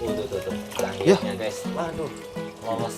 Tuh. Lanjutnya guys. Waduh, lolos.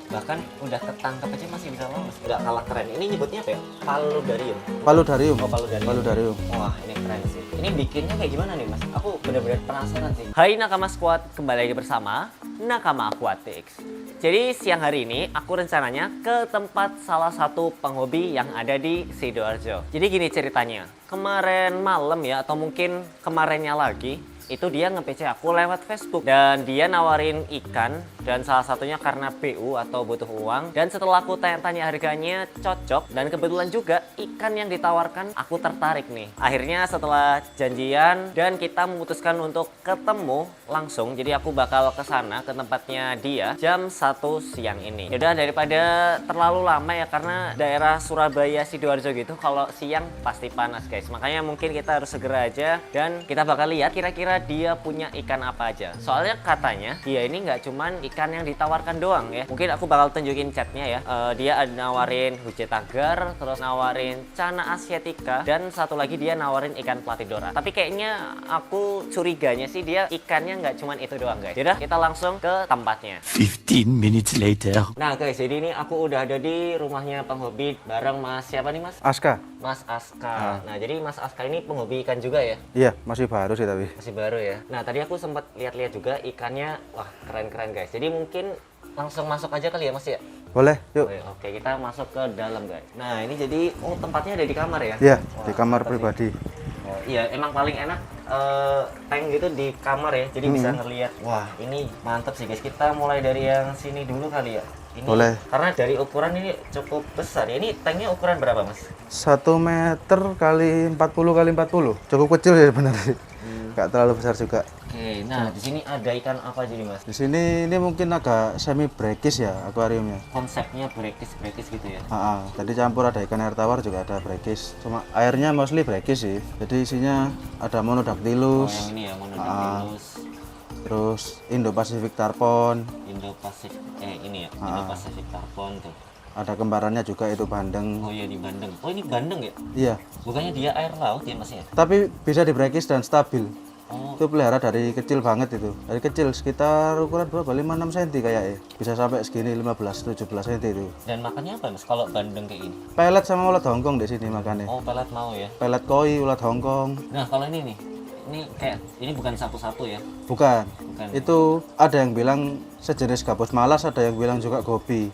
Bahkan udah ketangkep aja masih bisa lolos. Udah kalah keren. Ini nyebutnya apa ya? Paludarium. Paludarium. Oh, paludarium. Paludarium. Wah, ini keren sih. Ini bikinnya kayak gimana nih, Mas? Aku benar-benar penasaran sih. Hai Nakama Squad, kembali lagi bersama Nakama Aquatics. Jadi siang hari ini aku rencananya ke tempat salah satu penghobi yang ada di Sidoarjo. Jadi gini ceritanya. Kemarin malam ya, atau mungkin kemarinnya lagi, itu dia nge-PC aku lewat Facebook dan dia nawarin ikan dan salah satunya karena BU atau butuh uang, dan setelah aku tanya-tanya harganya cocok dan kebetulan juga ikan yang ditawarkan aku tertarik nih. Akhirnya setelah janjian dan kita memutuskan untuk ketemu langsung, jadi aku bakal ke sana ke tempatnya dia jam 1 siang ini. Yaudah daripada terlalu lama ya, karena daerah Surabaya Sidoarjo gitu kalau siang pasti panas guys, makanya mungkin kita harus segera aja dan kita bakal lihat kira-kira dia punya ikan apa aja. Soalnya katanya dia ini nggak cuman ikan yang ditawarkan doang ya. Mungkin aku bakal tunjukin chatnya ya. Dia ada nawarin huje tagar, terus nawarin cana asiatica, dan satu lagi dia nawarin ikan platidora. Tapi kayaknya aku curiganya sih dia ikannya nggak cuman itu doang guys. Yaudah kita langsung ke tempatnya. 15 minutes later. Nah guys, jadi ini aku udah ada di rumahnya penghobi bareng Mas siapa nih Mas? Aska. Mas Aska. Nah jadi Mas Aska ini penghobi ikan juga ya? Iya, masih baru sih tapi. Masih baru ya. Nah tadi aku sempat lihat-lihat juga ikannya, wah keren-keren guys. Jadi mungkin langsung masuk aja kali ya Mas ya? Boleh, yuk. Oke, kita masuk ke dalam guys. Nah ini jadi, oh tempatnya ada di kamar ya? Iya, Wah, di kamar mantap pribadi. nih. Oh, iya, emang paling enak tank gitu di kamar ya. Jadi bisa ngelihat. Wah ini mantap sih guys. Kita mulai dari yang sini dulu kali ya. Ini, Boleh. Karena dari ukuran ini cukup besar ya. Ini tanknya ukuran berapa Mas? 1 meter kali 40 kali 40. Cukup kecil ya sebenarnya. Nggak terlalu besar juga. Oke, nah di sini ada ikan apa aja nih Mas? Di sini ini mungkin agak semi brekis ya akuariumnya. Konsepnya brekis gitu ya. Tadi campur ada ikan air tawar juga ada brekis. Cuma airnya mostly brekis sih. Jadi isinya ada Oh monodactylus, yang ini ya, monodactylus, terus Indo-Pacific tarpon, Indo-Pacific, ini ya, Indo-Pacific tarpon tuh. ada kembarannya juga itu bandeng. Oh iya di Bandeng. Oh ini Bandeng ya? Iya, Bukannya dia air laut ya Mas ya? tapi bisa dibrekis dan stabil. Oh, Itu pelihara dari kecil banget itu. Dari kecil sekitar ukuran berapa? 5-6 cm kayaknya. Bisa sampai segini 15-17 cm itu. dan makannya apa Mas kalau Bandeng kayak gini? Pelet sama ulat Hongkong di sini makannya. Oh pelet mau ya. Pelet koi, ulat Hongkong. Nah kalau ini nih, ini kayak ini bukan satu-satu ya? Bukan. Bukan. Itu ada yang bilang sejenis gabus malas, ada yang bilang juga gobi.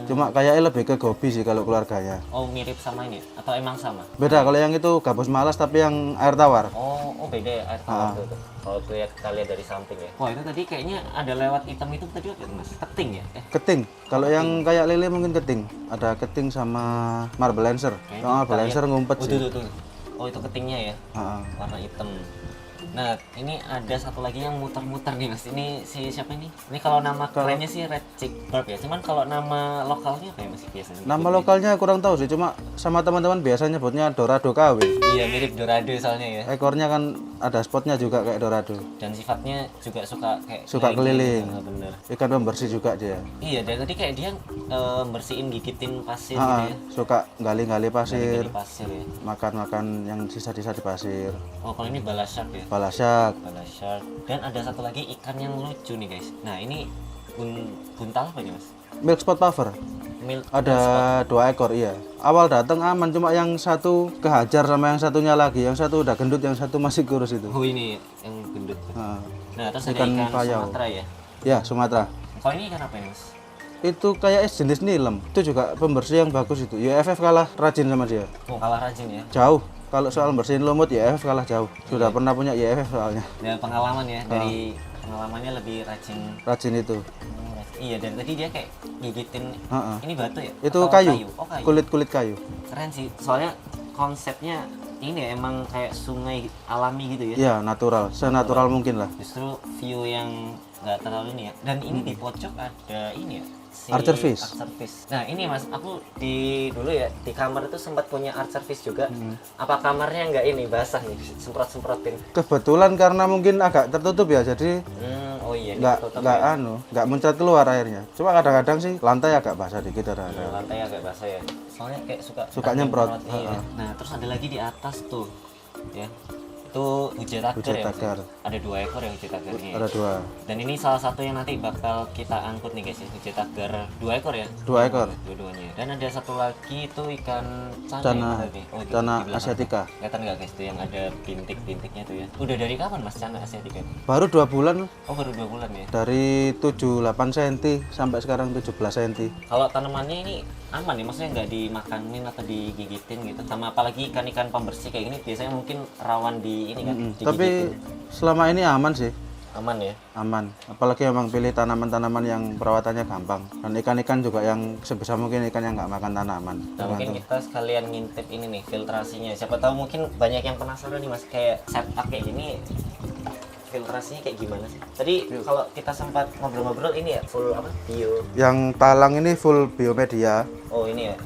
Cuma kayaknya lebih ke gobi sih kalau keluarganya. Oh mirip sama ini atau emang sama? Beda, kalau yang itu gabus malas tapi yang air tawar. Oh beda ya air tawar tuh. Kalau tuh ya kita lihat dari samping ya. Wah itu tadi kayaknya ada lewat hitam itu tadi apa itu Mas? Keting ya? Keting. Kalau yang kayak lele mungkin keting. Ada keting sama marble lancer. Kayaknya Kalau marble kita lancer lihat. ngumpet Oh sih. tuh. Oh itu ketingnya ya? Ah, Warna hitam. Nah, ini ada satu lagi yang muter-muter nih Mas. Ini si siapa ini? Ini kalau nama kerennya sih Red Cheek Barb ya. Cuman kalau nama lokalnya apa ya Mas biasanya? Nama lokalnya kurang tahu sih, cuma sama teman-teman biasanya nyebutnya Dorado KW. Iya, mirip Dorado soalnya ya. Ekornya kan ada spotnya juga kayak Dorado. Dan sifatnya juga suka kayak Suka keliling. Gitu. Bener. Ikan pembersih juga dia. Iya, dari tadi kayak dia bersihin gigitin pasir Ah, gitu ya. suka gali-gali pasir, Dari pasir ya. makan-makan yang sisa-sisa di pasir. Oh, kalau ini bala shark ya. Balasak. Bala shark. Dan ada satu lagi ikan yang lucu nih guys. Nah, ini buntal apa nih Mas? Milk spot puffer. Milk Ada 2 ekor, iya. Awal datang aman, cuma yang satu kehajar sama yang satunya lagi. Yang satu udah gendut, yang satu masih kurus itu. Oh, ini yang gendut. Ah. Nah, terus ada Ikan ikan payau. Sumatera ya. Ya, Sumatera. Kalau ini ikan apa ini Mas? Itu kayak jenis nilem. Itu juga pembersih yang bagus itu. UFF kalah rajin sama dia. Oh, kalah rajin ya. Jauh. Kalau soal bersihin lumut UFF kalah jauh. Sudah pernah punya UFF soalnya. Dan pengalaman ya, dari pengalamannya lebih rajin. Rajin itu. Iya, dan tadi dia kayak gigitin ini batu ya? Itu Atau kayu. Oh, kayu. Kulit-kulit kayu. Keren sih. Soalnya konsepnya ini ya, emang kayak sungai alami gitu ya. Ya, natural. Senatural mungkin lah. Justru view yang nggak terlalu ini ya. Dan ini di pojok ada ini ya. Si Archer fish. Archer fish. Nah ini Mas, aku dulu ya di kamar itu sempat punya archer fish juga. Apa kamarnya nggak ini basah nih, semprot-semprotin? Kebetulan karena mungkin agak tertutup ya, jadi Oh iya, ini nggak tutup nggak ya. nggak muncrat keluar airnya. Cuma kadang-kadang sih lantai agak basah dikit ada. Lantai agak basah ya. Soalnya kayak suka Suka nyemprot. iya. Nah terus ada lagi di atas tuh, ya. itu hujetagar ya. Hujetagar. Ada 2 ekor ya hujetagar ini. Ada 2. Dan ini salah satu yang nanti bakal kita angkut nih guys ya, hujetagar 2 ekor ya. 2 ekor. Dua-duanya. Dan ada satu lagi itu ikan Cana, tadi. Oh, itu Cana di belakang. asiatica. Kelihatan nggak guys tuh yang ada bintik-bintiknya tuh ya. Udah dari kapan Mas Cana asiatica? Baru 2 bulan, Oh baru 2 bulan ya. dari 78 cm sampai sekarang 17 cm. Kalau tanamannya ini aman ya, maksudnya nggak dimakanin atau digigitin gitu. Sama apalagi ikan-ikan pembersih kayak gini biasanya mungkin rawan di ini kan. Digigitin. Tapi selama ini aman sih, Aman ya. aman. Apalagi memang pilih tanaman-tanaman yang perawatannya gampang. Dan ikan-ikan juga yang sebisa mungkin ikan yang nggak makan tanaman. Nah, mungkin kita sekalian ngintip ini nih filtrasinya. Siapa tahu mungkin banyak yang penasaran nih Mas, kayak setup kayak gini filtrasinya kayak gimana sih? Tadi kalau kita sempat ngobrol-ngobrol ini ya full apa? Bio. Yang talang ini full biomedia. Oh, ini ya.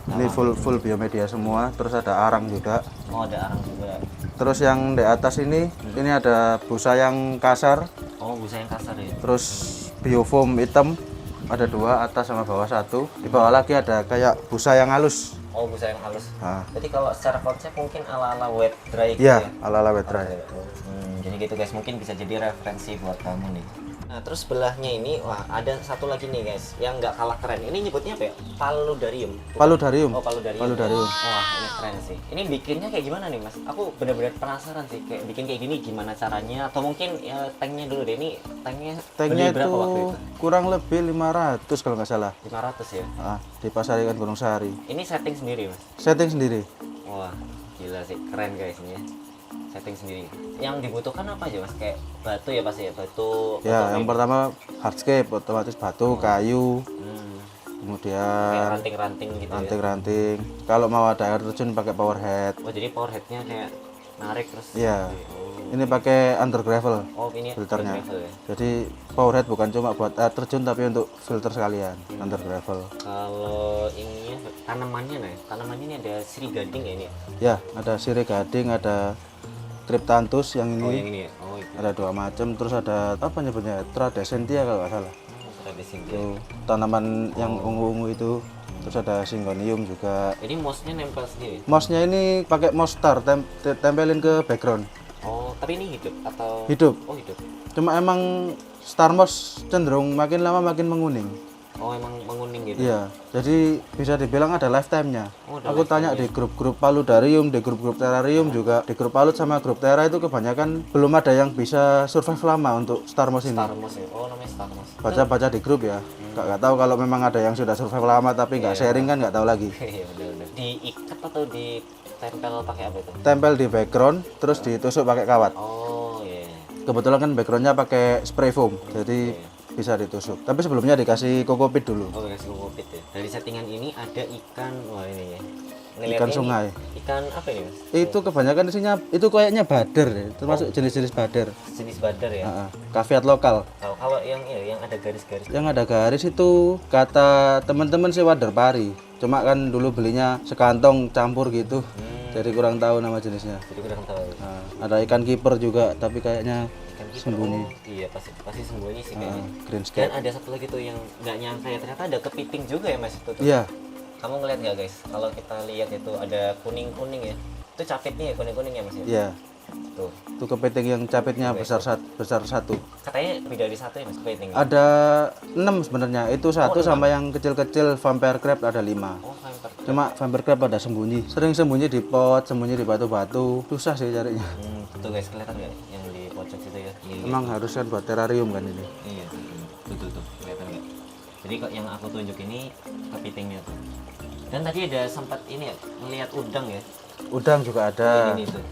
Ini full biomedia semua. Terus ada arang juga. Oh, ada arang juga. Terus yang di atas ini ada busa yang kasar. Oh, busa yang kasar ya. Terus biofoam hitam. Ada 2, atas sama bawah 1. Di bawah lagi ada kayak busa yang halus. Oh, busa yang halus. Ah. Jadi kalau secara konsep mungkin ala-ala wet dry gitu Iya, ya. ala-ala wet dry. Jadi gitu guys, mungkin bisa jadi referensi buat kamu nih. Nah, terus sebelahnya ini, wah ada satu lagi nih guys, yang nggak kalah keren. Ini nyebutnya apa ya? Paludarium. Paludarium. Oh, paludarium. Paludarium. Wah, ini keren sih. Ini bikinnya kayak gimana nih Mas? Aku benar-benar penasaran sih, kayak bikin kayak gini gimana caranya? Atau mungkin ya, tanknya dulu deh. Ini tanknya Tanknya beli berapa itu waktu itu? kurang lebih 500 kalau nggak salah. 500 ya. Di pasar ikan Gunung Sahari. Ini setting sendiri Mas. Setting sendiri. Wah, gila sih, keren guys ini ya. Setting sendiri. Yang dibutuhkan apa aja Mas? Kayak batu ya pasti ya, batu. Ya, yang pertama hardscape, otomatis batu, kayu, Hmm. Kayak kemudian ranting-ranting gitu ya. ranting-ranting. Kalau mau ada air terjun pakai power head. Oh, jadi power headnya kayak narik terus. Iya. Oh. Ini pakai under gravel Oh, ini filternya. gravel ya. Jadi power head bukan cuma buat air terjun tapi untuk filter sekalian, under gravel. Kalau ini tanamannya nih, tanamannya ini ada siri gading ya ini. Ya, ada sirih gading, ada Cryptanthus yang Oh, ini. yang ini ya. Oh, itu. Ada 2 macam, terus ada apa nyebutnya? Tradescentia kalau nggak salah. Ada sini. Itu tanaman yang ungu-ungu itu. Terus ada Syngonium juga. Ini mouse-nya nempel sendiri. Mouse-nya ini pakai mouse star, tempelin ke background. Oh, tapi ini hidup atau Hidup. Oh, hidup. Cuma emang star mouse cenderung makin lama makin menguning. Oh, emang menguning gitu. Iya, jadi bisa dibilang ada lifetime-nya. Oh, ada Aku tanya di grup-grup paludarium, di grup-grup terrarium juga, di grup palut sama grup tera itu kebanyakan belum ada yang bisa survive lama untuk star mouse ini. Star mouse ya. Oh, namanya star mouse. Baca-baca di grup ya. Nggak tahu kalau memang ada yang sudah survive lama tapi nggak sharing kan nggak tahu lagi. Iya, benar-benar. Diikat atau ditempel pakai apa itu? Tempel di background, terus ditusuk pakai kawat. Oh, iya. Kebetulan kan backgroundnya pakai spray foam, jadi bisa ditusuk. Tapi sebelumnya dikasih kokopit dulu. Oh, kasih kokopit ya. Dari settingan ini ada ikan, wah ini ya. Ikan sungai. Ikan apa ini Mas? Itu kebanyakan isinya itu kayaknya bader ya, termasuk jenis-jenis bader. Jenis badar ya. Kaviat lokal. Kalau yang ada garis-garis. Yang ada garis itu kata teman-teman sih wader pari. Cuma kan dulu belinya sekantong campur gitu. Jadi kurang tahu nama jenisnya. Jadi kurang tahu. Ada ikan kiper juga tapi kayaknya Ikan kita, sembunyi. oh, iya pasti sembunyi sih kayaknya. Green Dan scape. ada satu lagi tuh yang nggak nyangka ya, ternyata ada kepiting juga ya Mas itu tuh. Iya, Kamu ngeliat nggak guys? Kalau kita lihat itu ada kuning-kuning ya. Itu capitnya ya kuning-kuning ya Mas ya. iya. Tuh. Itu kepiting yang capitnya besar satu. Katanya lebih dari satu ya Mas kepiting. Ada 6 sebenarnya. Itu satu sama yang kecil-kecil vampire crab ada 5. Oh, vampire. Cuma vampire crab ada sembunyi. Sering sembunyi di pot, sembunyi di batu-batu. Susah sih carinya. Tuh guys, kelihatan nggak yang di pojok situ ya? Emang harus kan buat terrarium kan ini. Iya, betul tuh, kelihatan nggak? Jadi kok yang aku tunjuk ini kepitingnya tuh. Dan tadi ada sempat ini ya, melihat udang ya. Udang juga ada. Ini tuh,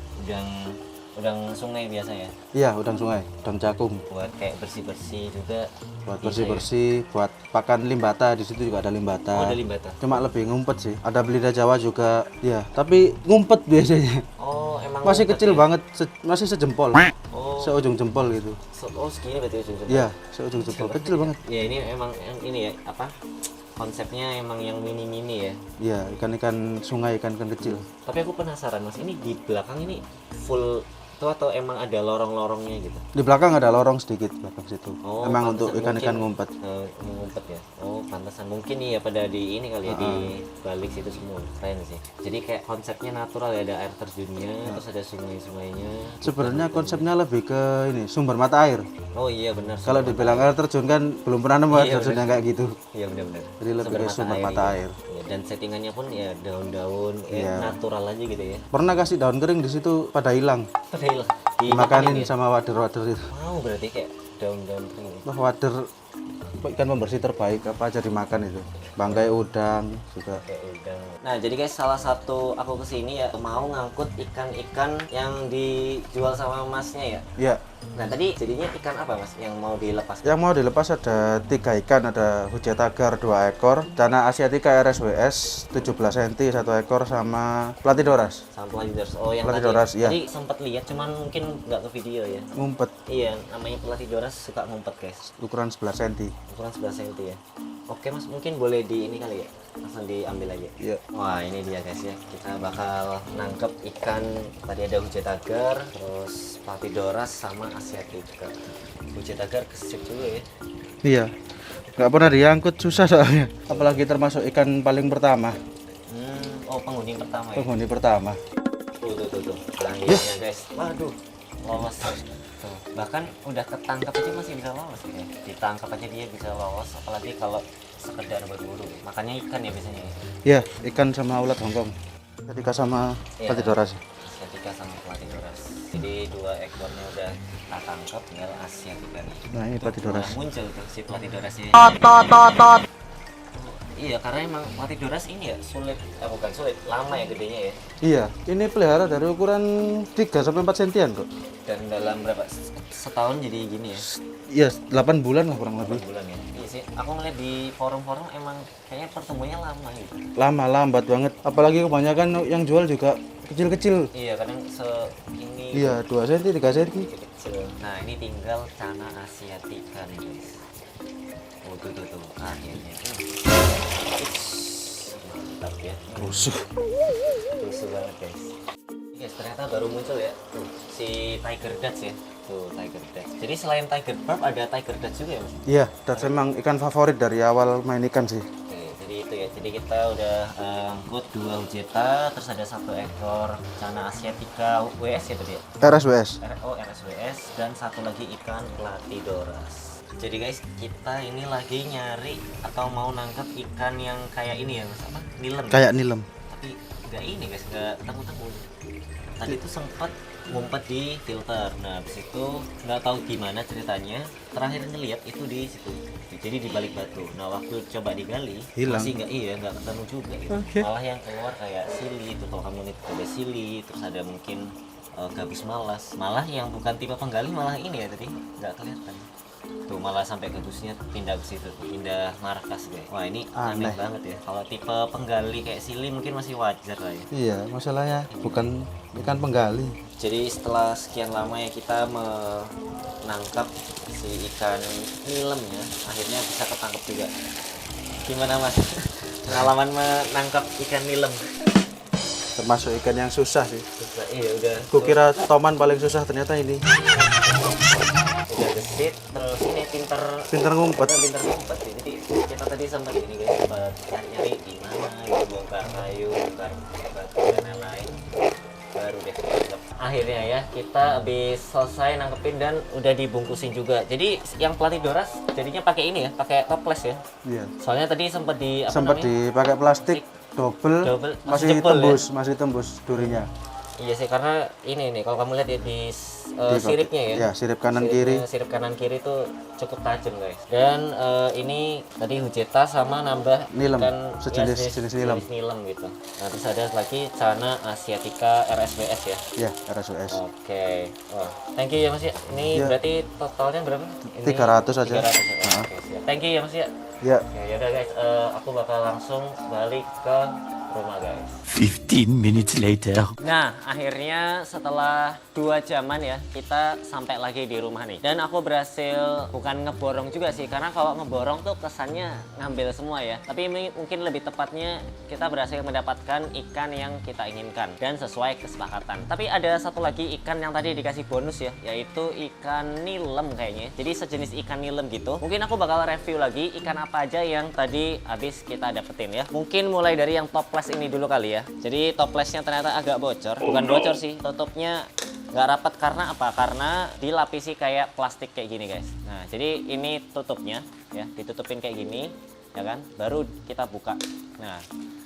udang sungai biasa ya. Iya, udang sungai, udang cakung. Buat kayak bersih-bersih juga. Buat bisa bersih-bersih, buat pakan limbata, di situ juga ada ya? Oh, limbata. ada limbata. Cuma lebih ngumpet sih. Ada belida Jawa juga, ya. Tapi ngumpet biasanya. Oh, emang Masih ngumpet kecil ya? banget, masih sejempol. Oh, Seujung jempol gitu. oh segini berarti ujung-ujung. Iya, seujung jempol. Kecil banget. Ya ini emang yang ini ya, apa? Konsepnya emang yang mini-mini ya. Iya, ikan-ikan sungai, ikan-ikan kecil. Tapi aku penasaran Mas, ini di belakang ini full Itu atau emang ada lorong-lorongnya gitu? Di belakang ada lorong sedikit belakang situ. Oh, Emang untuk pantesan ikan-ikan mungkin, ngumpet. ngumpet ya. Oh, pantesan mungkin iya pada di ini kali ya di balik situ semua. Keren sih. Jadi kayak konsepnya natural ya, ada air terjunnya, terus ada sungai-sungainya. Sebenarnya konsepnya lebih ke ini sumber mata air. Oh iya benar. Kalau dibilang air terjun kan belum pernah nemu air terjun yang kayak gitu. Iya benar-benar. Jadi lebih ke sumber mata air. Ya, dan settingannya pun ya daun-daun natural aja gitu ya. Pernah kasih daun kering di situ pada hilang. Pada hilang. Dimakanin sama wader-wader itu. Wow, berarti kayak daun-daun kering. Wah, wader ikan pembersih terbaik apa aja dimakan itu. Bangkai udang juga. Kayak udang. Nah, jadi guys, salah satu aku kesini ya mau ngangkut ikan-ikan yang dijual sama masnya ya. Iya. Nah, tadi jadinya ikan apa mas yang mau dilepas? Yang mau dilepas ada 3 ikan, ada hujat agar 2 ekor, cana asiatica RSWS 17 cm 1 ekor, sama platidoras. Sama Platydoras. Oh, yang Platydoras, tadi, iya. tadi sempat lihat, cuman mungkin nggak ke video ya. Ngumpet Iya, namanya Platydoras suka ngumpet guys. ukuran 11 cm. Ukuran 11 cm ya. Oke mas, mungkin boleh di ini kali ya, langsung diambil aja. Iya. Wah ini dia guys ya, kita bakal nangkep ikan. Tadi ada hujat agar, terus Platydoras sama asiatica. Hujat agar kesip juga ya. Iya. Nggak pernah diangkut, susah soalnya. Apalagi termasuk ikan paling pertama. Oh penghuni pertama ya. Penghuni pertama. Tuh. Akhirnya guys, waduh, lolos. Tuh. Bahkan udah ketangkap aja masih bisa lolos ya. Ditangkap aja dia bisa lolos, apalagi kalau sekedar berburu. Makanya ikan ya biasanya ya. Iya, ikan sama ulat Hongkong. Ketika sama Iya. platidoras. Asiatica sama Platydoras. Jadi 2 ekornya udah kita tangkap, tinggal asiatica nih. Nah, ini platidoras. Nah, muncul tuh si Platydorasnya. Iya, karena emang Platydoras ini ya sulit, bukan sulit, lama ya gedenya ya. Iya, ini pelihara dari ukuran 3 sampai 4 sentian kok. Dan dalam berapa setahun jadi gini ya? Iya, 8 bulan lah kurang lebih. Bulan ya. Iya sih, aku ngeliat di forum-forum emang kayaknya pertumbuhannya lama gitu. Lama, lambat banget. Apalagi kebanyakan yang jual juga kecil-kecil. Iya, kadang ini Iya, 2 cm, 3 cm. kecil. Nah, ini tinggal cana asiatica nih guys. Oh, tuh. Akhirnya. Mantap ya. Rusuh. Rusuh banget guys. Guys, ternyata baru muncul ya. Tuh, si Tiger Dutch ya. Tuh, Tiger Dutch. Jadi selain Tiger Barb ada Tiger Dutch juga ya mas? Iya, dan memang ikan favorit dari awal main ikan sih. Oke, jadi itu ya. Jadi kita udah angkut 2 hujeta, terus ada 1 ekor cana asiatica WS ya tadi ya? RSWS. RSWS, dan 1 lagi ikan Platydoras. Jadi guys, kita ini lagi nyari atau mau nangkep ikan yang kayak ini ya mas, apa? Nilem. Kayak nilem. Tapi nggak ini guys, nggak tanggung-tanggung. Tadi tuh sempat ngumpet di filter. Nah, habis itu nggak tahu gimana ceritanya. Terakhir ngeliat itu di situ. Jadi di balik batu. Nah, waktu coba digali, Hilang. masih nggak ketemu juga. Gitu. Oke. Malah yang keluar kayak sili itu, kalau kamu lihat ada sili, terus ada mungkin gabus malas. Malah yang bukan tipe penggali malah ini ya tadi nggak kelihatan. Tuh malah sampai gabusnya pindah ke situ, pindah markas guys. Wah ini aneh banget ya. Kalau tipe penggali kayak sili mungkin masih wajar lah ya. Iya, masalahnya bukan ikan penggali. Jadi setelah sekian lama ya kita menangkap si ikan nilem ya, akhirnya bisa ketangkep juga. Gimana mas? Pengalaman menangkap ikan nilem? Termasuk ikan yang susah sih. Iya udah. Kukira toman paling susah, ternyata ini. Udah gesit, terus ini pinter ngumpet. pinter ngumpet sih. Jadi kita tadi sempat ini guys, sempat nyari di mana gitu, bongkar kayu, bongkar batu dan lain-lain, baru deh ketangkep. Akhirnya ya kita habis selesai nangkepin dan udah dibungkusin juga. Jadi yang Platydoras jadinya pakai ini ya, pakai toples ya. Iya. Soalnya tadi sempat di Sempat dipakai plastik double, Double, masih jebol ya? masih tembus durinya. Iya sih, karena ini nih kalau kamu lihat ya di siripnya ya. Ya, sirip kanan kiri. Sirip kanan kiri itu cukup tajam guys. Dan ini tadi hujeta sama nambah Nilem, ikan sejenis nilem. nilem gitu. Nah, terus ada lagi cana asiatica RSWS ya. Ya, RSWS. Oke. Wah, thank you ya Mas ya. Ini Ya. berarti totalnya berapa? Ini 300 aja. 300 ya. Oke, siap. Thank you ya Mas ya. Ya, Ya udah guys, aku bakal langsung balik ke rumah guys. 15 minutes later. Nah, akhirnya setelah 2 jaman ya, kita sampai lagi di rumah nih. Dan aku berhasil, bukan ngeborong juga sih, karena kalau ngeborong tuh kesannya ngambil semua ya. Tapi mungkin lebih tepatnya kita berhasil mendapatkan ikan yang kita inginkan dan sesuai kesepakatan. Tapi ada satu lagi ikan yang tadi dikasih bonus ya, yaitu ikan nilem kayaknya. Jadi sejenis ikan nilem gitu. Mungkin aku bakal review lagi ikan apa aja yang tadi habis kita dapetin ya. Mungkin mulai dari yang toples ini dulu kali ya. Jadi toplesnya ternyata agak bocor, bukan bocor sih, tutupnya nggak rapat karena apa? Karena dilapisi kayak plastik kayak gini guys. Nah, jadi ini tutupnya ya, ditutupin kayak gini ya kan, baru kita buka. Nah,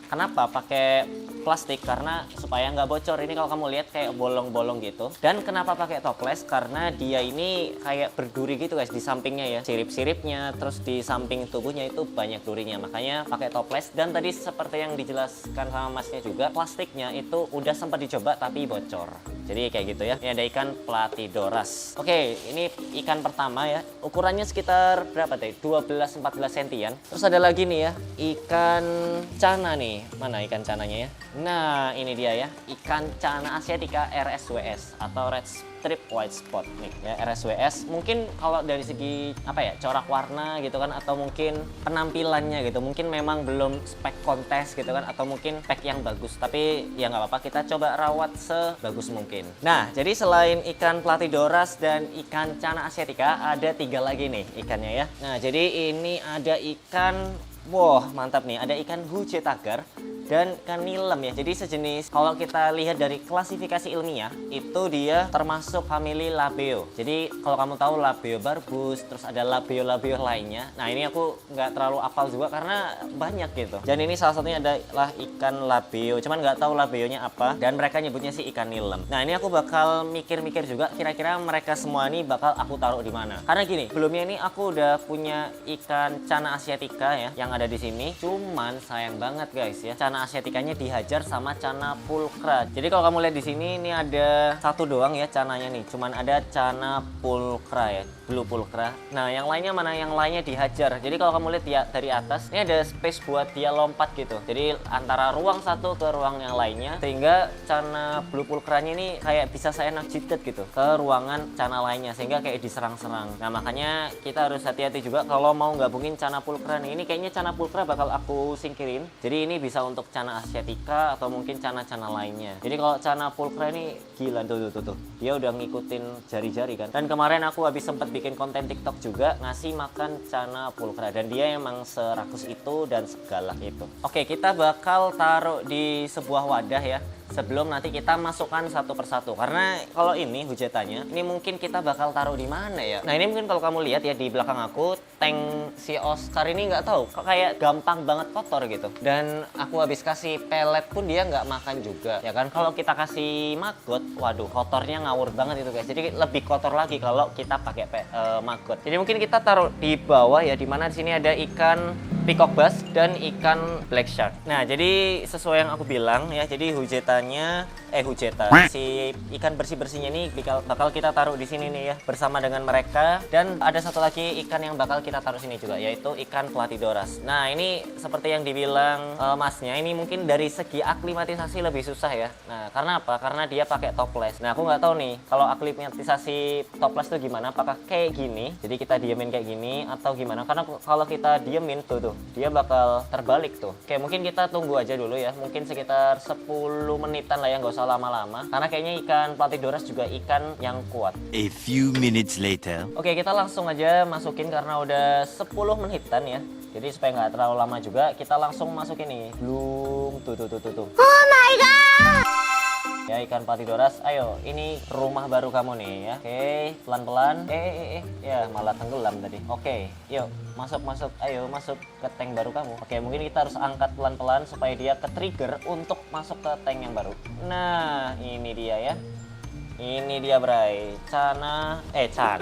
kenapa pakai plastik? Karena supaya nggak bocor. Ini kalau kamu lihat kayak bolong-bolong gitu. Dan kenapa pakai toples? Karena dia ini kayak berduri gitu guys di sampingnya ya. Sirip-siripnya, terus di samping tubuhnya itu banyak durinya. Makanya pakai toples. Dan tadi seperti yang dijelaskan sama masnya juga, plastiknya itu udah sempat dicoba tapi bocor. Jadi kayak gitu ya. Ini ada ikan Platydoras. Oke, ini ikan pertama ya. Ukurannya sekitar berapa tadi? 12-14 sentian. Terus ada lagi nih ya, ikan cana nih. Mana ikan cananya ya? Nah, ini dia ya. Ikan cana asiatica RSWS atau Red Strip White Spot nih ya, RSWS. Mungkin kalau dari segi apa ya, corak warna gitu kan, atau mungkin penampilannya gitu, mungkin memang belum spek kontes gitu kan, atau mungkin spek yang bagus. Tapi ya nggak apa-apa, kita coba rawat sebagus mungkin. Nah, jadi selain ikan Platydoras dan ikan cana asiatica, ada 3 lagi nih ikannya ya. Nah, jadi ini ada ikan, wah mantap nih, ada ikan hujetagar dan ikan nilem ya. Jadi sejenis, kalau kita lihat dari klasifikasi ilmiah, itu dia termasuk family labeo. Jadi kalau kamu tahu labeo barbus, terus ada labeo-labeo lainnya. Nah, ini aku nggak terlalu hafal juga karena banyak gitu. Dan ini salah satunya adalah ikan labeo, cuman nggak tahu labeonya apa, dan mereka nyebutnya sih ikan nilem. Nah, ini aku bakal mikir-mikir juga kira-kira mereka semua ini bakal aku taruh di mana. Karena gini, sebelumnya ini aku udah punya ikan cana asiatica ya yang ada di sini. Cuman sayang banget guys ya, cana asiaticanya dihajar sama cana pulchra. Jadi kalau kamu lihat di sini, ini ada satu doang ya cananya nih. Cuman ada cana pulchra ya, blue pulchra. Nah, yang lainnya mana? Yang lainnya dihajar. Jadi kalau kamu lihat ya dari atas, ini ada space buat dia lompat gitu. Jadi antara ruang satu ke ruang yang lainnya, sehingga cana blue pulchranya ini kayak bisa seenak jidat gitu ke ruangan cana lainnya, sehingga kayak diserang-serang. Nah, makanya kita harus hati-hati juga kalau mau gabungin cana pulchra nih. Ini kayaknya cana pulchra bakal aku singkirin. Jadi ini bisa untuk cana asiatica atau mungkin cana-cana lainnya. Jadi kalau cana pulchra ini gila tuh. Dia udah ngikutin jari-jari kan. Dan kemarin aku habis sempat bikin konten TikTok juga ngasih makan cana pulchra, dan dia emang serakus itu dan segalak itu. Oke, kita bakal taruh di sebuah wadah ya, sebelum nanti kita masukkan satu persatu. Karena kalau ini hujetannya, ini mungkin kita bakal taruh di mana ya. Nah, ini mungkin kalau kamu lihat ya di belakang aku, tank si Oscar ini nggak tahu kok kayak gampang banget kotor gitu. Dan aku habis kasih pelet pun dia nggak makan juga ya kan. Kalau kita kasih maggot, waduh kotornya ngawur banget itu guys. Jadi lebih kotor lagi kalau kita pakai maggot. Jadi mungkin kita taruh di bawah ya, dimana di sini ada ikan peacock bass dan ikan black shark. Nah, jadi sesuai yang aku bilang ya, jadi hujetannya si ikan bersih-bersihnya ini bakal kita taruh di sini nih ya, bersama dengan mereka. Dan ada satu lagi ikan yang bakal kita taruh sini juga, yaitu ikan Platydoras. Nah, ini seperti yang dibilang masnya, ini mungkin dari segi aklimatisasi lebih susah ya. Nah, karena apa? Karena dia pakai toples. Nah, aku nggak tahu nih kalau aklimatisasi toples itu gimana, apakah kayak gini, jadi kita diemin kayak gini atau gimana. Karena kalau kita diemin tuh dia bakal terbalik tuh. Oke, mungkin kita tunggu aja dulu ya, mungkin sekitar 10 menitan lah ya, nggak usah lama-lama, karena kayaknya ikan Platydoras juga ikan yang kuat. A few minutes later. Oke, kita langsung aja masukin karena udah 10 menitan ya. Jadi supaya nggak terlalu lama juga, kita langsung masukin nih. Belum tuh. Oh my god! Ya, ikan Platydoras, ayo, ini rumah baru kamu nih ya. Oke, pelan-pelan. Ya malah tenggelam tadi. Oke, yuk masuk. Ayo masuk ke tank baru kamu. Oke, mungkin kita harus angkat pelan-pelan supaya dia ke-trigger untuk masuk ke tank yang baru. Nah, ini dia ya. Ini dia Bray, cana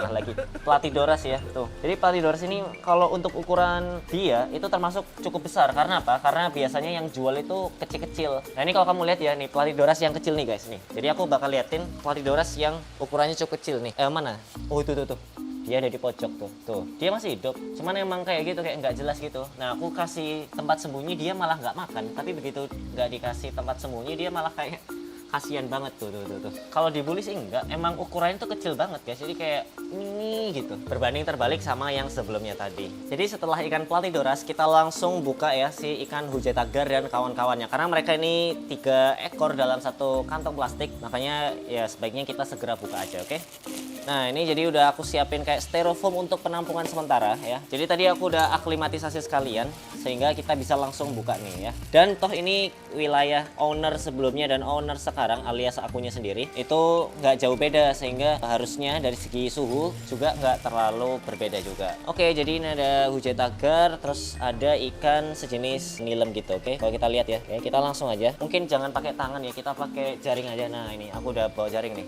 lagi, Platydoras ya tuh. Jadi Platydoras ini kalau untuk ukuran dia itu termasuk cukup besar. Karena apa? Karena biasanya yang jual itu kecil-kecil. Nah, ini kalau kamu lihat ya nih, Platydoras yang kecil nih guys nih. Jadi aku bakal liatin Platydoras yang ukurannya cukup kecil nih. Mana? Oh, itu tuh. Dia ada di pojok tuh. Dia masih hidup. Cuman emang kayak gitu, kayak nggak jelas gitu. Nah, aku kasih tempat sembunyi, dia malah nggak makan. Tapi begitu nggak dikasih tempat sembunyi, dia malah kayak kasihan banget tuh. Kalau dibully sih enggak, emang ukurannya tuh kecil banget guys, jadi kayak mini gitu. Berbanding terbalik sama yang sebelumnya tadi. Jadi setelah ikan Platydoras, kita langsung buka ya si ikan hujetagar dan kawan-kawannya. Karena mereka ini 3 ekor dalam satu kantong plastik, makanya ya sebaiknya kita segera buka aja, oke? Nah ini jadi udah aku siapin kayak styrofoam untuk penampungan sementara ya. Jadi tadi aku udah aklimatisasi sekalian sehingga kita bisa langsung buka nih ya. Dan toh ini wilayah owner sebelumnya dan owner sekarang alias akunya sendiri itu nggak jauh beda, sehingga harusnya dari segi suhu juga nggak terlalu berbeda juga. Oke, jadi ini ada hujetagar, terus ada ikan sejenis nilem gitu. Oke, kalau kita lihat ya, kita langsung aja. Mungkin jangan pakai tangan ya, kita pakai jaring aja. Nah ini aku udah bawa jaring nih.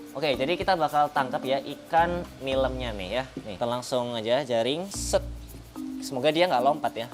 Oke, jadi kita bakal tangkap ya ikan nilemnya nih ya. Nih, kita langsung aja jaring, set. Semoga dia nggak lompat ya.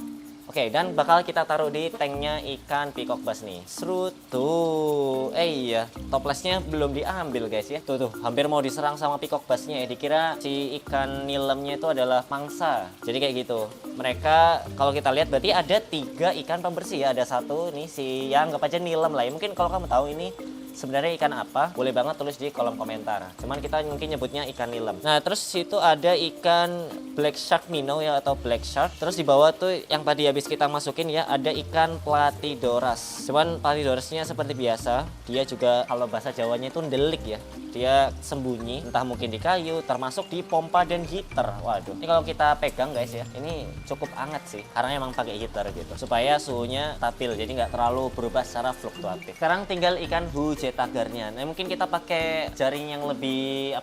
Oke, dan bakal kita taruh di tanknya ikan peacock bass nih. Serut tuh. Iya, toplesnya belum diambil guys ya. Tuh, hampir mau diserang sama peacock bassnya ya. Dikira si ikan nilemnya itu adalah mangsa. Jadi kayak gitu. Mereka kalau kita lihat berarti ada 3 ikan pembersih ya. Ada satu nih si yang anggap aja nilem lah ya. Mungkin kalau kamu tahu ini sebenarnya ikan apa, boleh banget tulis di kolom komentar. Cuman kita mungkin nyebutnya ikan nilem. Nah, terus situ ada ikan black shark minnow ya, atau black shark. Terus di bawah tuh yang tadi habis kita masukin ya, ada ikan Platydoras. Cuman Platydorasnya seperti biasa, dia juga kalau bahasa Jawanya itu ndelik ya. Dia sembunyi, entah mungkin di kayu, termasuk di pompa dan heater. Waduh, ini kalau kita pegang guys ya, ini cukup hangat sih, karena emang pakai heater gitu, supaya suhunya stabil, jadi nggak terlalu berubah secara fluktuatif. Sekarang tinggal ikan hujetagarnya. Nah, mungkin kita pakai jaring yang lebih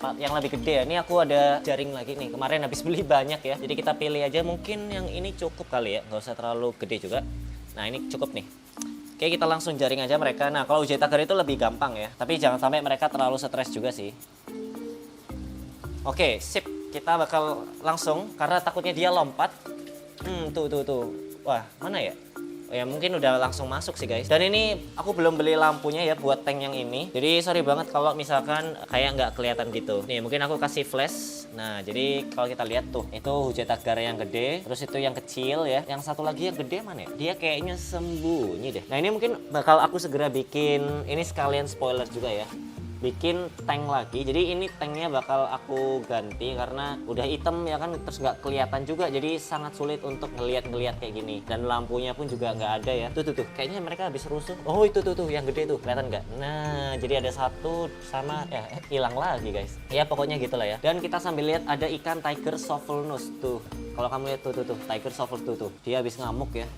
gede ya. Ini aku ada jaring lagi nih, kemarin habis beli banyak ya. Jadi kita pilih aja, mungkin yang ini cukup kali ya, nggak usah terlalu gede juga. Nah ini cukup nih. Oke, kita langsung jaring aja mereka. Nah kalau hujetagar itu lebih gampang ya, tapi jangan sampai mereka terlalu stres juga sih. Oke, sip. Kita bakal langsung, karena takutnya dia lompat. Tuh. Wah, mana ya? Oh ya, mungkin udah langsung masuk sih guys. Dan ini aku belum beli lampunya ya buat tank yang ini. Jadi sorry banget kalau misalkan kayak nggak kelihatan gitu. Nih mungkin aku kasih flash. Nah jadi kalau kita lihat tuh, itu hujetagar yang gede, terus itu yang kecil ya. Yang satu lagi yang gede mana ya? Dia kayaknya sembunyi deh. Nah ini mungkin bakal aku segera bikin, ini sekalian spoiler juga ya, bikin tank lagi. Jadi ini tanknya bakal aku ganti karena udah hitam ya kan, terus nggak kelihatan juga, jadi sangat sulit untuk ngeliat kayak gini. Dan lampunya pun juga nggak ada ya. Tuh kayaknya mereka habis rusuh. Oh itu tuh yang gede tuh, kelihatan nggak? Nah jadi ada satu sama ya hilang lagi guys ya, pokoknya gitulah ya. Dan kita sambil lihat ada ikan tiger shovelnose tuh. Kalau kamu lihat tuh tiger shovel tuh dia habis ngamuk ya.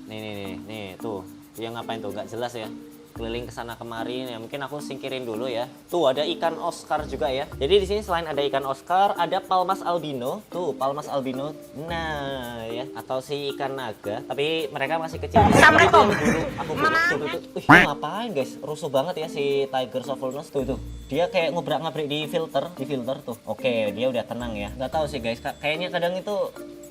Nih tuh dia ngapain tuh, nggak jelas ya, keliling ke sana kemari. Ya mungkin aku singkirin dulu ya. Tuh ada ikan Oscar juga ya. Jadi di sini selain ada ikan Oscar, ada Palmas albino. Tuh Palmas albino. Nah ya, atau si ikan naga, tapi mereka masih kecil. Assalamualaikum. Aku tuh. Ngapain guys? Rusuh banget ya si tiger shovelnose tuh. Dia kayak ngobrak-ngabrik di filter tuh. Oke, dia udah tenang ya. Nggak tahu sih guys, kayaknya kadang itu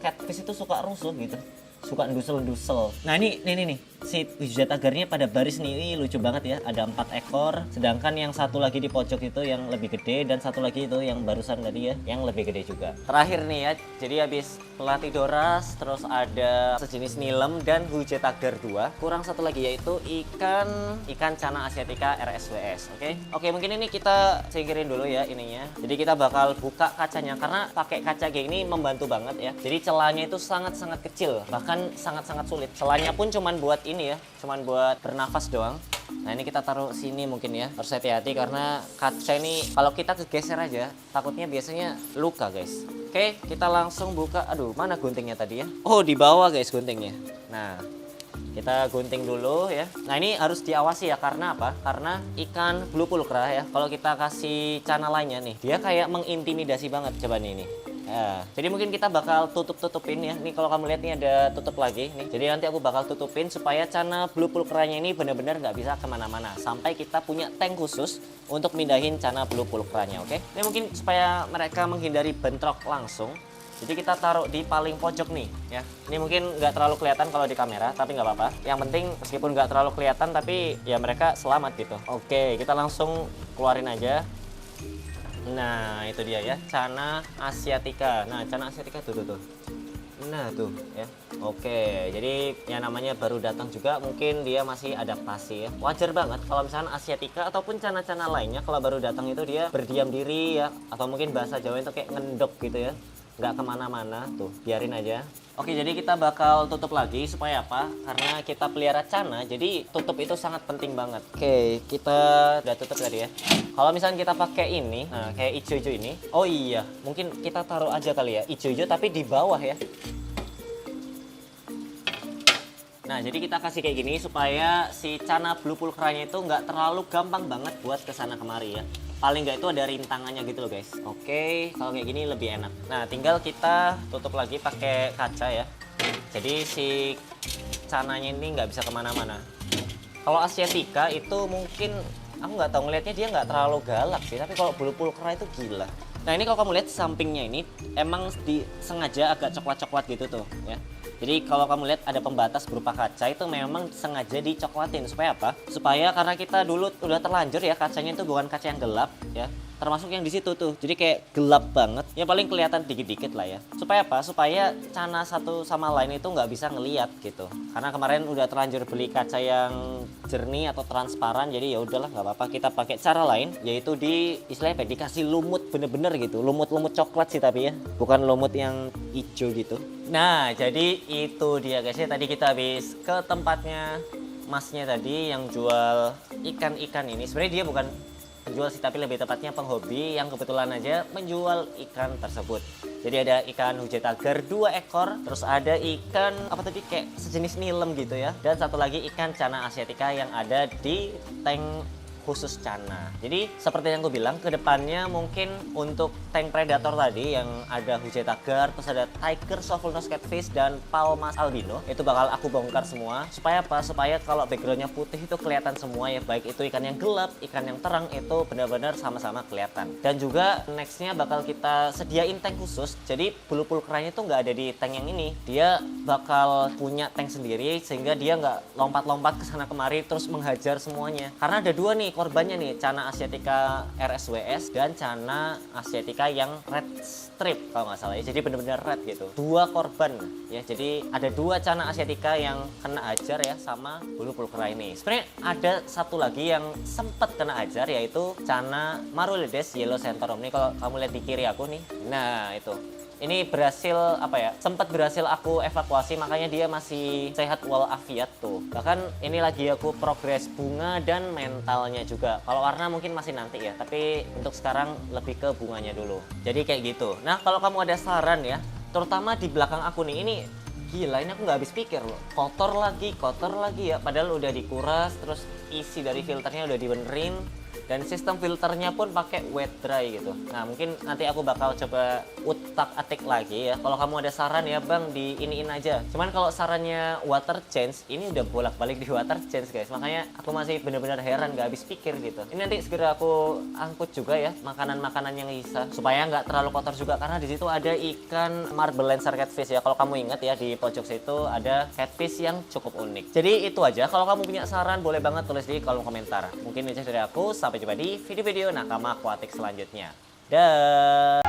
catfish itu suka rusuh gitu, suka ndusel-ndusel. Nah ini nih si hujetagarnya pada baris nih. Ini lucu banget ya, ada 4 ekor, sedangkan yang satu lagi di pojok itu yang lebih gede, dan satu lagi itu yang barusan tadi ya yang lebih gede juga. Terakhir nih ya, jadi habis Platydoras, terus ada sejenis nilem dan hujetagar 2, kurang satu lagi yaitu ikan cana asiatica RSWS. Oke, mungkin ini kita singkirin dulu ya ininya. Jadi kita bakal buka kacanya, karena pakai kaca kayak ini membantu banget ya. Jadi celahnya itu sangat-sangat kecil, bahkan sangat-sangat sulit. Celahnya pun cuman buat ini ya, cuman buat bernafas doang. Nah ini kita taruh sini mungkin ya, harus hati-hati karena kaca ini kalau kita kegeser aja takutnya biasanya luka guys. Oke, kita langsung buka. Aduh, mana guntingnya tadi ya? Oh, di bawah guys guntingnya. Nah, kita gunting dulu ya. Nah ini harus diawasi ya, karena apa? Karena ikan blue pulchra ya, kalau kita kasih cana lainnya nih, dia kayak mengintimidasi banget. Coba nih. Ya, jadi mungkin kita bakal tutupin ya. Nih kalau kamu lihat nih ada tutup lagi nih. Jadi nanti aku bakal tutupin supaya cana blue pulchranya ini benar-benar nggak bisa kemana-mana sampai kita punya tank khusus untuk mindahin cana blue pulchranya. Oke? Ini mungkin supaya mereka menghindari bentrok langsung. Jadi kita taruh di paling pojok nih ya. Ini mungkin nggak terlalu kelihatan kalau di kamera, tapi nggak apa-apa. Yang penting meskipun nggak terlalu kelihatan, tapi ya mereka selamat gitu. Oke, kita langsung keluarin aja. Nah, itu dia ya, Channa asiatica. Nah, Channa asiatica tuh. Nah, tuh ya. Oke, jadi yang namanya baru datang juga mungkin dia masih adaptasi ya. Wajar banget kalau misalnya asiatica ataupun Channa-Channa lainnya kalau baru datang itu dia berdiam diri ya, atau mungkin bahasa Jawa itu kayak ngendok gitu ya. Nggak kemana-mana, tuh biarin aja. Oke, jadi kita bakal tutup lagi supaya apa? Karena kita pelihara Channa, jadi tutup itu sangat penting banget. Oke, kita udah tutup tadi ya. Kalau misalnya kita pakai ini, nah kayak ijo-ijo ini, oh iya, mungkin kita taruh aja kali ya, ijo-ijo tapi di bawah ya. Nah, jadi kita kasih kayak gini supaya si Channa blue pulchranya itu nggak terlalu gampang banget buat kesana kemari ya. Paling nggak itu ada rintangannya gitu loh guys. Oke, kalau kayak gini lebih enak. Nah, tinggal kita tutup lagi pakai kaca ya. Jadi si Channanya ini nggak bisa kemana-mana. Kalau asiatica itu mungkin aku nggak tahu, ngelihatnya dia nggak terlalu galak sih. Tapi kalau blue pulchra itu gila. Nah, ini kalau kamu lihat sampingnya ini emang disengaja agak coklat-coklat gitu tuh ya. Jadi kalau kamu lihat ada pembatas berupa kaca itu memang sengaja dicokolatin supaya apa? Supaya karena kita dulu udah terlanjur ya kacanya itu bukan kaca yang gelap ya. Termasuk yang di situ tuh. Jadi kayak gelap banget. Ya paling kelihatan dikit-dikit lah ya. Supaya apa? Supaya Channa satu sama lain itu nggak bisa ngelihat gitu. Karena kemarin udah terlanjur beli kaca yang jernih atau transparan. Jadi ya udahlah nggak apa-apa. Kita pakai cara lain yaitu istilahnya apa? Dikasih lumut bener-bener gitu. Lumut-lumut coklat sih tapi ya. Bukan lumut yang hijau gitu. Nah, jadi itu dia guys ya. Tadi kita habis ke tempatnya masnya tadi yang jual ikan-ikan ini. Sebenarnya dia bukan penjual sih, tapi lebih tepatnya penghobi yang kebetulan aja menjual ikan tersebut. Jadi ada ikan hujai tagar 2 ekor, terus ada ikan apa tadi kayak sejenis nilem gitu ya. Dan satu lagi ikan Channa asiatica yang ada di tank khusus Channa. Jadi seperti yang gue bilang, kedepannya mungkin untuk tank predator tadi yang ada hujai tagar, terus ada tiger shovel nose catfish dan palmas albino, itu bakal aku bongkar semua. Supaya apa? Supaya kalau backgroundnya putih itu kelihatan semua ya, baik itu ikan yang gelap, ikan yang terang, itu benar-benar sama-sama kelihatan. Dan juga nextnya bakal kita sediain tank khusus. Jadi blue pulchranya itu nggak ada di tank yang ini, dia bakal punya tank sendiri sehingga dia nggak lompat-lompat ke sana kemari terus menghajar semuanya. Karena ada dua nih korbannya nih, Channa asiatica RSWS dan Channa asiatica yang red strip kalau nggak salah ya. Jadi benar-benar red gitu. 2 korban ya. Jadi ada 2 Channa asiatica yang kena ajar ya sama blue pulchra ini. Sebenarnya ada satu lagi yang sempat kena ajar yaitu Channa marulides yellow centaurum. Nih kalau kamu lihat di kiri aku nih. Nah, itu. Ini berhasil sempat berhasil aku evakuasi, makanya dia masih sehat walafiat tuh. Bahkan ini lagi aku progres bunga dan mentalnya juga. Kalau warna mungkin masih nanti ya, tapi untuk sekarang lebih ke bunganya dulu. Jadi kayak gitu. Nah, kalau kamu ada saran ya, terutama di belakang aku nih, ini gila, ini aku nggak habis pikir loh. Kotor lagi ya, padahal udah dikuras, terus isi dari filternya udah dibenerin. Dan sistem filternya pun pakai wet dry gitu. Nah, mungkin nanti aku bakal coba utak-atik lagi ya. Kalau kamu ada saran ya bang, di iniin aja. Cuman kalau sarannya water change, ini udah bolak-balik di water change guys. Makanya aku masih bener-bener heran, gak habis pikir gitu. Ini nanti segera aku angkut juga ya, makanan-makanan yang sisa. Supaya nggak terlalu kotor juga, karena di situ ada ikan marble lancer catfish ya. Kalau kamu ingat ya, di pojok situ ada catfish yang cukup unik. Jadi itu aja. Kalau kamu punya saran, boleh banget tulis di kolom komentar. Mungkin itu dari aku, sampai jumpa di video-video nakama akuatik selanjutnya. Dah.